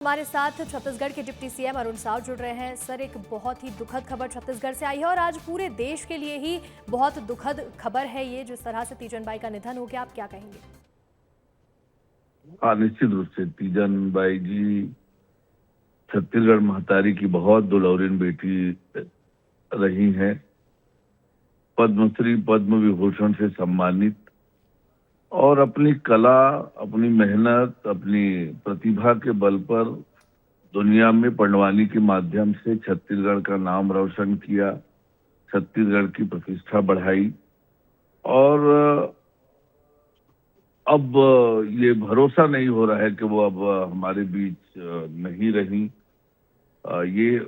हमारे साथ छत्तीसगढ़ के डिप्टी सीएम अरुण साव जुड़ रहे हैं। सर, एक बहुत ही दुखद खबर छत्तीसगढ़ से आई है और आज पूरे देश के लिए ही बहुत दुखद खबर है ये, जिस तरह से तीजन बाई का निधन हो गया। आप क्या कहेंगे? हाँ, निश्चित रूप से तीजन बाई जी छत्तीसगढ़ महतारी की बहुत दुलारिन बेटी रही हैं। पद्मश्री पद्म विभूषण से सम्मानित और अपनी कला, अपनी मेहनत, अपनी प्रतिभा के बल पर दुनिया में पंडवानी के माध्यम से छत्तीसगढ़ का नाम रोशन किया, छत्तीसगढ़ की प्रतिष्ठा बढ़ाई। और अब ये भरोसा नहीं हो रहा है कि वो अब हमारे बीच नहीं रही। ये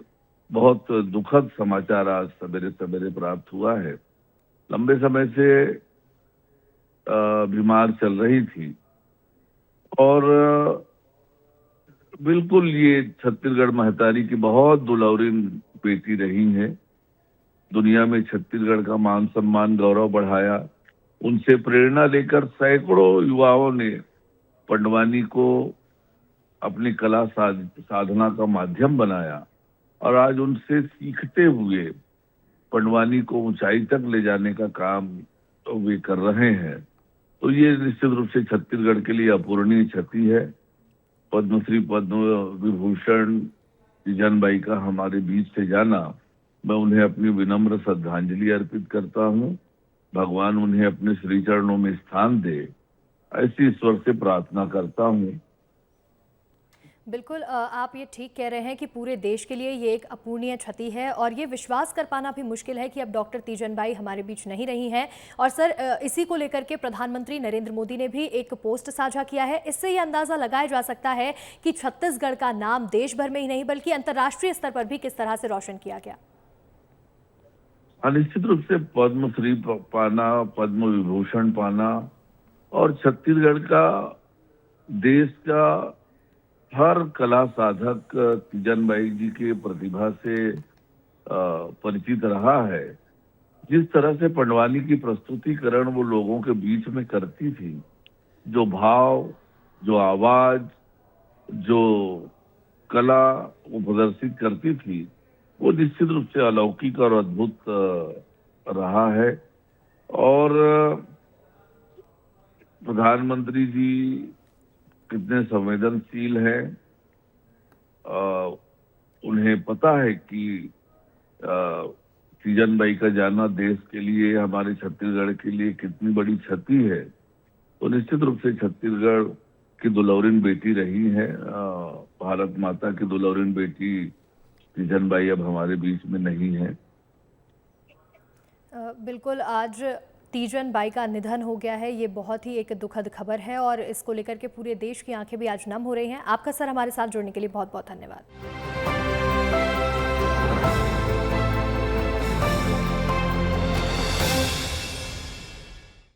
बहुत दुखद समाचार आज सवेरे सवेरे प्राप्त हुआ है। लंबे समय से बीमार चल रही थी और बिल्कुल ये छत्तीसगढ़ महतारी की बहुत दुलारिन बेटी रही है। दुनिया में छत्तीसगढ़ का मान सम्मान गौरव बढ़ाया। उनसे प्रेरणा लेकर सैकड़ों युवाओं ने पंडवानी को अपनी कला साधना का माध्यम बनाया और आज उनसे सीखते हुए पंडवानी को ऊंचाई तक ले जाने का काम तो वे कर रहे हैं। तो ये निश्चित रूप से छत्तीसगढ़ के लिए अपूरणीय क्षति है। पद्मश्री पद्म विभूषण तीजन बाई का हमारे बीच से जाना, मैं उन्हें अपनी विनम्र श्रद्धांजलि अर्पित करता हूँ। भगवान उन्हें अपने श्री चरणों में स्थान दे, ऐसी ईश्वर से प्रार्थना करता हूँ। बिल्कुल, आप ये ठीक कह रहे हैं कि पूरे देश के लिए ये एक अपूरणीय क्षति है और ये विश्वास कर पाना भी मुश्किल है कि अब डॉक्टर तीजन बाई हमारे बीच नहीं रही हैं। और सर, इसी को लेकर के प्रधानमंत्री नरेंद्र मोदी ने भी एक पोस्ट साझा किया है। इससे ये अंदाजा लगाया जा सकता है कि छत्तीसगढ़ का नाम देश भर में ही नहीं बल्कि अंतर्राष्ट्रीय स्तर पर भी किस तरह से रोशन किया गया। निश्चित रूप से पद्मश्री पाना, पद्म विभूषण पाना और छत्तीसगढ़ का, देश का हर कला साधक तीजन बाई जी के प्रतिभा से परिचित रहा है। जिस तरह से पंडवानी की प्रस्तुतिकरण वो लोगों के बीच में करती थी, जो भाव, जो आवाज, जो कला वो प्रदर्शित करती थी, वो निश्चित रूप से अलौकिक और अद्भुत रहा है। और प्रधानमंत्री जी कितने संवेदनशील हैं। उन्हें पता है कि तीजन बाई का जाना देश के लिए, हमारे छत्तीसगढ़ के लिए कितनी बड़ी क्षति है। तो निश्चित रूप से छत्तीसगढ़ की दुलारिन बेटी रही है। भारत माता की दुलारिन बेटी तीजन बाई अब हमारे बीच में नहीं है। बिल्कुल, आज तीजन बाई का निधन हो गया है। ये बहुत ही एक दुखद खबर है और इसको लेकर के पूरे देश की आंखें भी आज नम हो रही हैं। आपका सर हमारे साथ जुड़ने के लिए बहुत बहुत धन्यवाद।